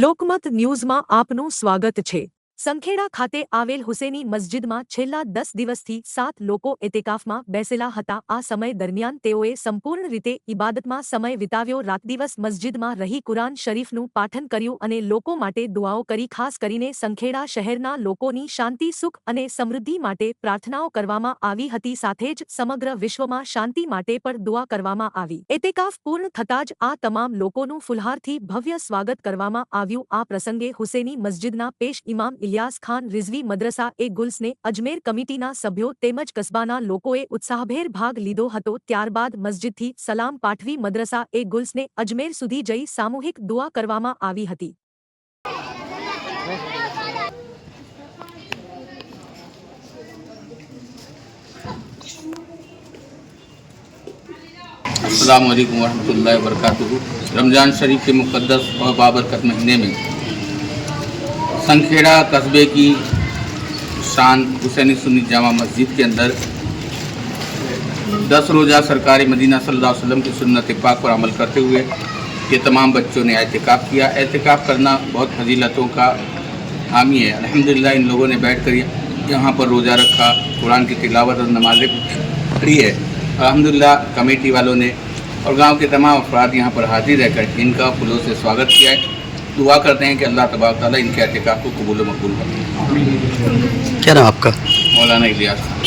લોકમત ન્યૂઝમાં આપનું સ્વાગત છે। સંખેડા ખાતે આવેલ હુસેની મસ્જિદમાં છેલ્લા 10 દિવસથી 7 લોકો એતેકાફમાં બેસેલા હતા। આ સમય દરમિયાન તેઓએ સંપૂર્ણ રીતે ઇબાદતમાં સમય વિતાવ્યો। રાત દિવસ મસ્જિદમાં રહી કુરાન શરીફનું પાઠન કર્યું અને લોકો માટે દુઆઓ કરી। ખાસ કરીને સંખેડા શહેરના લોકોની શાંતિ, સુખ અને સમૃદ્ધિ માટે પ્રાર્થનાઓ કરવામાં આવી હતી। સાથે જ સમગ્ર વિશ્વમાં શાંતિ માટે પણ દુઆ કરવામાં આવી। એતેકાફ પૂર્ણ થતાં જ આ તમામ લોકોનું ફુલહારથી ભવ્ય સ્વાગત કરવામાં આવ્યું। આ પ્રસંગે હુસેની મસ્જિદના પેશ ઇમામ ઇલિયાસ ખાન રિઝવી, મદ્રસા એ ગુલ્સને અજમેર કમિટીના સભ્યો તેમજ કસ્બાના લોકોએ ઉત્સાહભેર ભાગ લીધો હતો। ત્યારબાદ મસ્જિદથી સલામ પાઠવી મદ્રસા એ ગુલ્સને અજમેર સુધી જઈ સામૂહિક દુઆ કરવામાં આવી હતી। अस्सलाम वालेकुम वरहमतुल्लाहि वबरकातुहू। रमज़ान शरीफ के मुक़द्दस और बाबरकत महीने में संखेड़ा कस्बे की शान हुसैनी सुन्नी जामा मस्जिद के अंदर 10 रोज़ा सरकारी मदीना सल्लल्लाहु अलैहि वसल्लम की सुन्नत पाक पर अमल करते हुए ये तमाम बच्चों ने एहतिकाफ़ किया। एहतिकाफ़ करना बहुत फजीलतों का हामी है। अल्हम्दुलिल्लाह इन लोगों ने बैठ कर यहाँ पर रोज़ा रखा, कुरान की तिलावत और नमाज़ें पढ़ी है। अल्हम्दुलिल्लाह कमेटी वालों ने और गांव के तमाम अफराद यहाँ पर हाजिर रहकर इनका फूलों से स्वागत किया है। दुआ करते हैं कि अल्लाह तबारक तआला इनके एहतिकाफ़ को कबूल मकबूल करे। क्या नाम आपका? मौलाना इलियास खान।